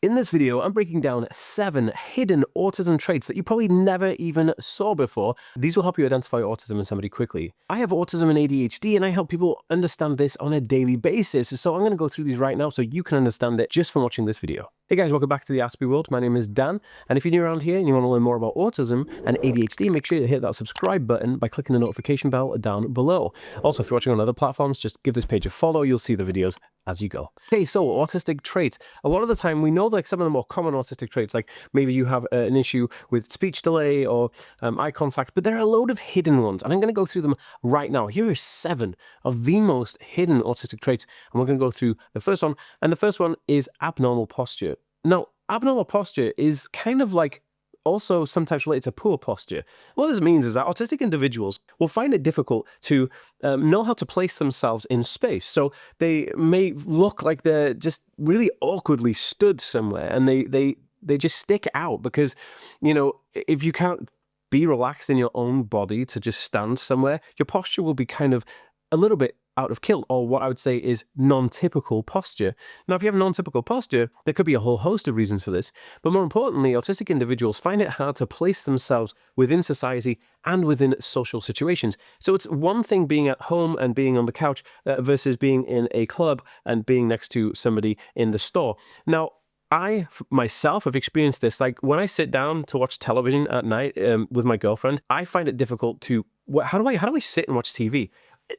In this video, I'm breaking down 7 hidden autism traits that you probably never even saw before. These will help you identify autism in somebody quickly. I have autism and ADHD, and I help people understand this on a daily basis. So I'm going to go through these right now so you can understand it just from watching this video. Hey guys, welcome back to the Aspie World. My name is Dan, and if you're new around here and you want to learn more about autism and ADHD, make sure you hit that subscribe button by clicking the notification bell down below. Also, if you're watching on other platforms, just give this page a follow. You'll see the videos as you go. Okay, so autistic traits. A lot of the time we know like some of the more common autistic traits, like maybe you have an issue with speech delay or eye contact, but there are a load of hidden ones, and I'm going to go through them right now. Here are 7 of the most hidden autistic traits, and we're going to go through the first one, and the first one is abnormal posture. Now, abnormal posture is kind of like also sometimes related to poor posture. What this means is that autistic individuals will find it difficult to know how to place themselves in space. So they may look like they're just really awkwardly stood somewhere, and they just stick out because, you know, if you can't be relaxed in your own body to just stand somewhere, your posture will be kind of a little bit out of kilt, or what I would say is non-typical posture. Now, if you have non-typical posture, there could be a whole host of reasons for this, but more importantly, autistic individuals find it hard to place themselves within society and within social situations. So it's one thing being at home and being on the couch versus being in a club and being next to somebody in the store. Now, I myself have experienced this. Like when I sit down to watch television at night with my girlfriend, I find it difficult to, how do I sit and watch TV?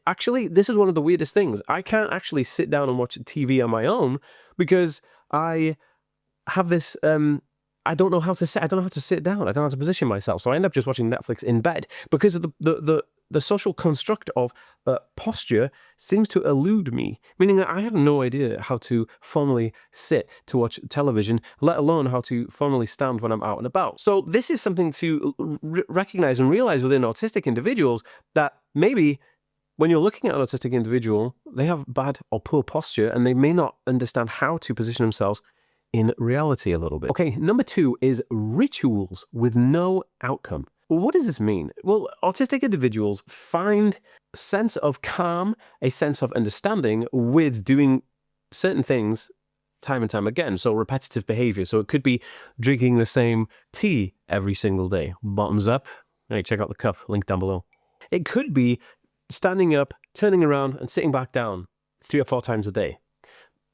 Actually, this is one of the weirdest things. I can't actually sit down and watch TV on my own because I have this, I don't know how to sit. I don't know how to sit down. I don't know how to position myself. So I end up just watching Netflix in bed because of the social construct of posture seems to elude me, meaning that I have no idea how to formally sit to watch television, let alone how to formally stand when I'm out and about. So this is something to recognize and realize within autistic individuals, that maybe when you're looking at an autistic individual, they have bad or poor posture and they may not understand how to position themselves in reality a little bit. Okay, number 2 is rituals with no outcome. Well, what does this mean? Well, autistic individuals find a sense of calm, a sense of understanding with doing certain things time and time again. So repetitive behavior. So it could be drinking the same tea every single day. Bottoms up. Hey, check out the cup, link down below. It could be standing up, turning around, and sitting back down 3 or 4 times a day.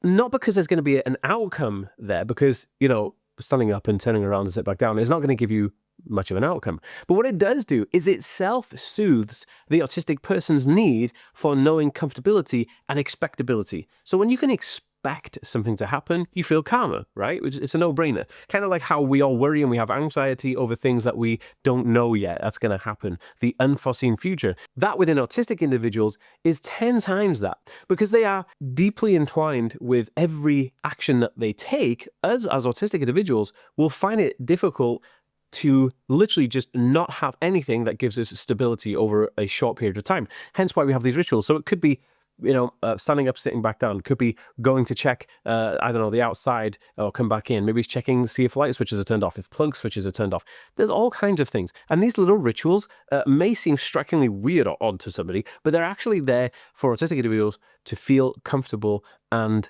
Not because there's going to be an outcome there, because, you know, standing up and turning around and sit back down is not going to give you much of an outcome. But what it does do is it self-soothes the autistic person's need for knowing comfortability and expectability. So when you can expect something to happen, you feel calmer, right? It's a no-brainer. Kind of like how we all worry and we have anxiety over things that we don't know yet that's going to happen, the unforeseen future. That within autistic individuals is 10 times that, because they are deeply entwined with every action that they take. Us as autistic individuals will find it difficult to literally just not have anything that gives us stability over a short period of time. Hence why we have these rituals. So it could be, you know, standing up, sitting back down. Could be going to check, I don't know, the outside or come back in. Maybe it's checking, see if light switches are turned off, if plug switches are turned off. There's all kinds of things. And these little rituals may seem strikingly weird or odd to somebody, but they're actually there for autistic individuals to feel comfortable and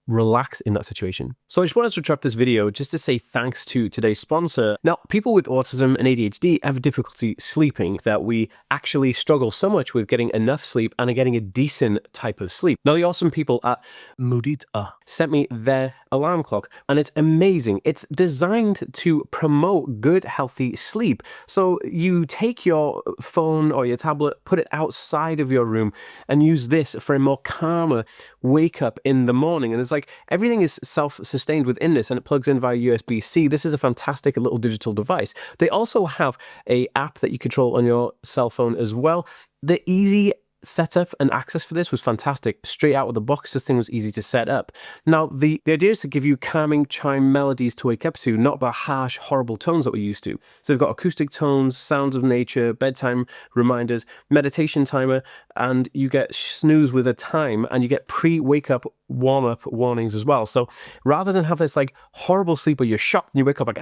relax in that situation. So I just wanted to interrupt this video just to say thanks to today's sponsor. Now, people with autism and ADHD have difficulty sleeping, that we actually struggle so much with getting enough sleep and getting a decent type of sleep. Now, the awesome people at Mudita sent me their alarm clock, and it's amazing. It's designed to promote good, healthy sleep. So you take your phone or your tablet, put it outside of your room, and use this for a more calmer wake up in the morning. And it's like everything is self-sustained within this, and it plugs in via USB-C. This is a fantastic little digital device. They also have an app that you control on your cell phone as well. The easy setup and access for this was fantastic. Straight out of the box, this thing was easy to set up. Now, the idea is to give you calming chime melodies to wake up to, not the harsh, horrible tones that we're used to. So they've got acoustic tones, sounds of nature, bedtime reminders, meditation timer, and you get snooze with a time, and you get pre-wake up warm-up warnings as well. So rather than have this like horrible sleep where you're shocked and you wake up like,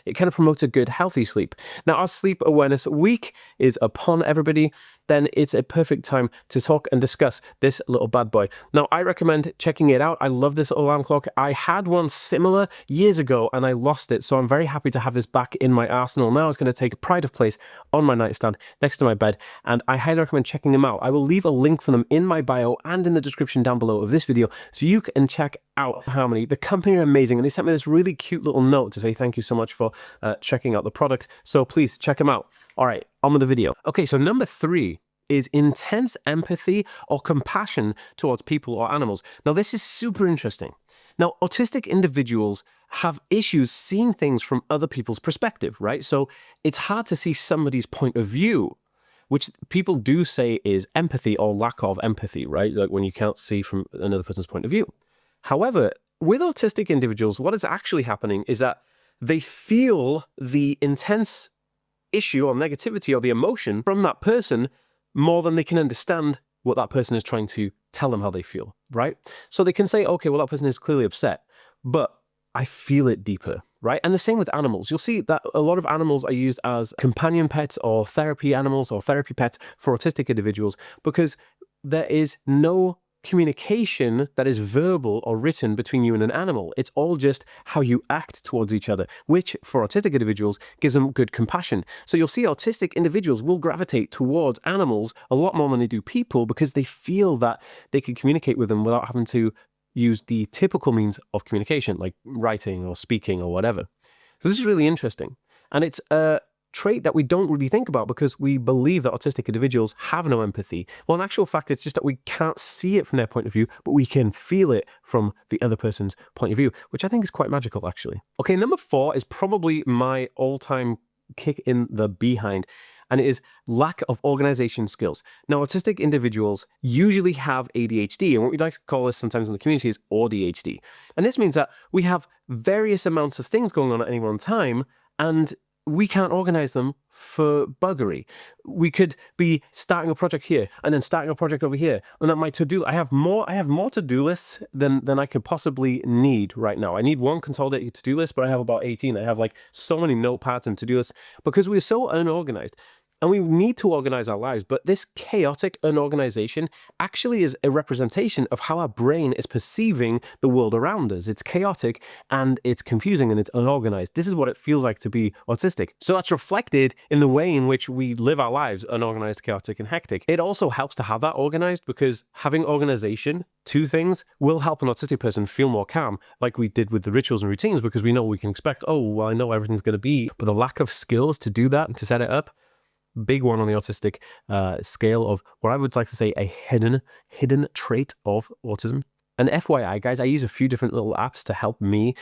it kind of promotes a good, healthy sleep. Now, our Sleep Awareness Week is upon everybody. Then it's a perfect time to talk and discuss this little bad boy. Now, I recommend checking it out. I love this alarm clock. I had one similar years ago and I lost it, so I'm very happy to have this back in my arsenal now. It's going to take pride of place on my nightstand next to my bed, and I highly recommend checking them out. I will leave a link for them in my bio and in the description down below of this video, so you can check out Harmony. The company are amazing, and they sent me this really cute little note to say thank you so much for checking out the product. So please check them out. All right, on with the video. Okay, so number 3 is intense empathy or compassion towards people or animals. Now, this is super interesting. Now, autistic individuals have issues seeing things from other people's perspective, right? So it's hard to see somebody's point of view, which people do say is empathy or lack of empathy, right? Like when you can't see from another person's point of view. However, with autistic individuals, what is actually happening is that they feel the intense issue or negativity or the emotion from that person more than they can understand what that person is trying to tell them how they feel, right? So they can say, okay, well, that person is clearly upset, but I feel it deeper, right? And the same with animals. You'll see that a lot of animals are used as companion pets or therapy animals or therapy pets for autistic individuals because there is no communication that is verbal or written between you and an animal. It's all just how you act towards each other, which for autistic individuals gives them good compassion. So you'll see autistic individuals will gravitate towards animals a lot more than they do people because they feel that they can communicate with them without having to use the typical means of communication, like writing or speaking or whatever. So this is really interesting. And it's a trait that we don't really think about because we believe that autistic individuals have no empathy. Well, in actual fact, it's just that we can't see it from their point of view, but we can feel it from the other person's point of view, which I think is quite magical, actually. Okay, number 4 is probably my all-time kick in the behind, and it is lack of organization skills. Now, autistic individuals usually have ADHD, and what we like to call this sometimes in the community is ADHD. And this means that we have various amounts of things going on at any one time, and we can't organize them for buggery. We could be starting a project here and then starting a project over here. And that my to-do, I have more to-do lists than I could possibly need right now. I need one consolidated to-do list, but I have about 18. I have like so many notepads and to-do lists because we're so unorganized. And we need to organize our lives, but this chaotic unorganization actually is a representation of how our brain is perceiving the world around us. It's chaotic and it's confusing and it's unorganized. This is what it feels like to be autistic. So that's reflected in the way in which we live our lives, unorganized, chaotic, and hectic. It also helps to have that organized because having organization to things will help an autistic person feel more calm, like we did with the rituals and routines, because we know we can expect, oh, well, I know everything's going to be, but the lack of skills to do that and to set it up, big one on the autistic scale of what I would like to say a hidden trait of autism. And FYI, guys, I use a few different little apps to help me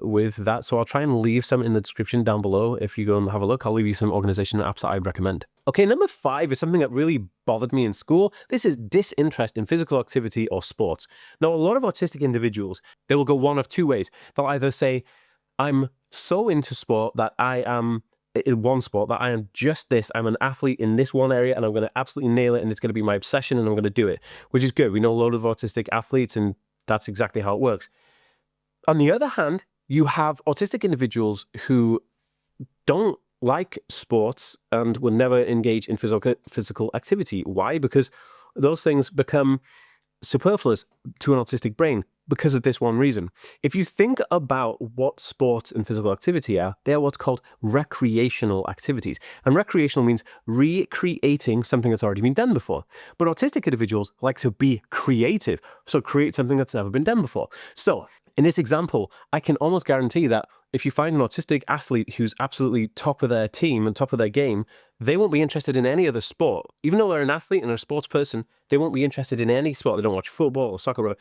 with that. So I'll try and leave some in the description down below. If you go and have a look, I'll leave you some organization apps that I'd recommend. Okay, number 5 is something that really bothered me in school. This is disinterest in physical activity or sports. Now, a lot of autistic individuals, they will go one of 2 ways. They'll either say, I'm so into sport that I am in one sport that I am just this. I'm an athlete in this one area and I'm going to absolutely nail it and it's going to be my obsession and I'm going to do it, which is good. We know a lot of autistic athletes and that's exactly how it works. On the other hand, you have autistic individuals who don't like sports and will never engage in physical activity. Why? Because those things become superfluous to an autistic brain because of this one reason. If you think about what sports and physical activity are, they are what's called recreational activities. And recreational means recreating something that's already been done before. But autistic individuals like to be creative, so create something that's never been done before. So in this example, I can almost guarantee that if you find an autistic athlete who's absolutely top of their team and top of their game, they won't be interested in any other sport. Even though they're an athlete and a sports person, they won't be interested in any sport. They don't watch football or soccer.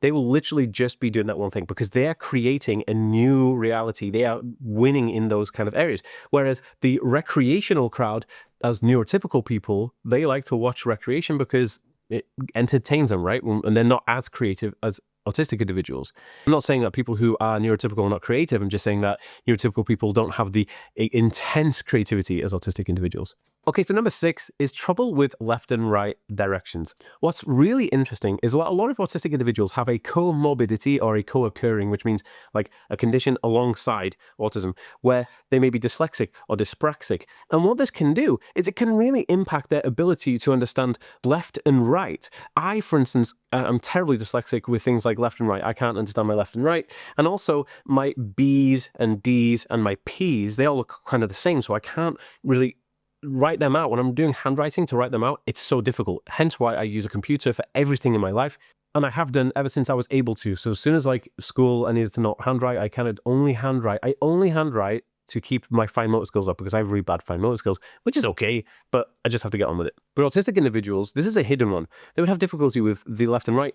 They will literally just be doing that one thing because they are creating a new reality. They are winning in those kind of areas. Whereas the recreational crowd, as neurotypical people, they like to watch recreation because it entertains them, right? And they're not as creative as autistic individuals. I'm not saying that people who are neurotypical are not creative. I'm just saying that neurotypical people don't have the intense creativity as autistic individuals. Okay, so number 6 is trouble with left and right directions. What's really interesting is a lot of autistic individuals have a comorbidity or a co-occurring, which means like a condition alongside autism, where they may be dyslexic or dyspraxic. And what this can do is it can really impact their ability to understand left and right. I, for instance, am terribly dyslexic with things like left and right. I can't understand my left and right. And also my B's and D's and my P's, they all look kind of the same. So I can't really write them out. When I'm doing handwriting to write them out, it's so difficult. Hence why I use a computer for everything in my life. And I have done ever since I was able to. So as soon as like school, I needed to not handwrite, I kind of only handwrite. I only handwrite to keep my fine motor skills up because I have really bad fine motor skills, which is okay, but I just have to get on with it. But autistic individuals, this is a hidden one. They would have difficulty with the left and right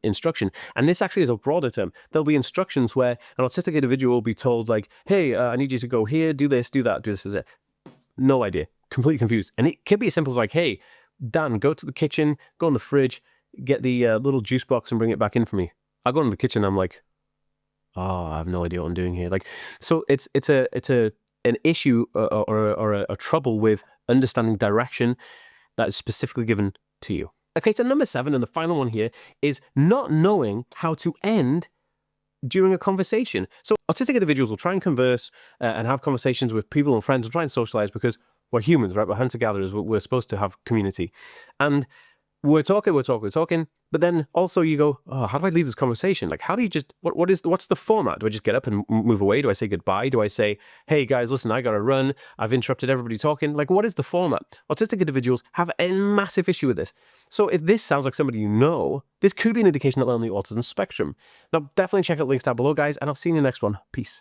instruction. And this actually is a broader term. There'll be instructions where an autistic individual will be told like, hey, I need you to go here, do this, do that, do this, do that. No idea. Completely confused. And it could be as simple as like, hey, Dan, go to the kitchen, go in the fridge, get the little juice box and bring it back in for me. I go into the kitchen, I'm like, oh, I have no idea what I'm doing here. Like, so it's an issue or a trouble with understanding direction that is specifically given to you. Okay, so number 7, and the final one here, is not knowing how to end during a conversation. So autistic individuals will try and converse and have conversations with people and friends and try and socialize because we're humans, right? We're hunter-gatherers. We're supposed to have community. And we're talking, but then also you go, oh, how do I leave this conversation? Like, how do you just, what's the format? Do I just get up and move away? Do I say goodbye? Do I say, hey guys, listen, I gotta run. I've interrupted everybody talking. Like, what is the format? Autistic individuals have a massive issue with this. So if this sounds like somebody you know, this could be an indication that they're on the autism spectrum. Now, definitely check out links down below, guys, and I'll see you in the next one. Peace.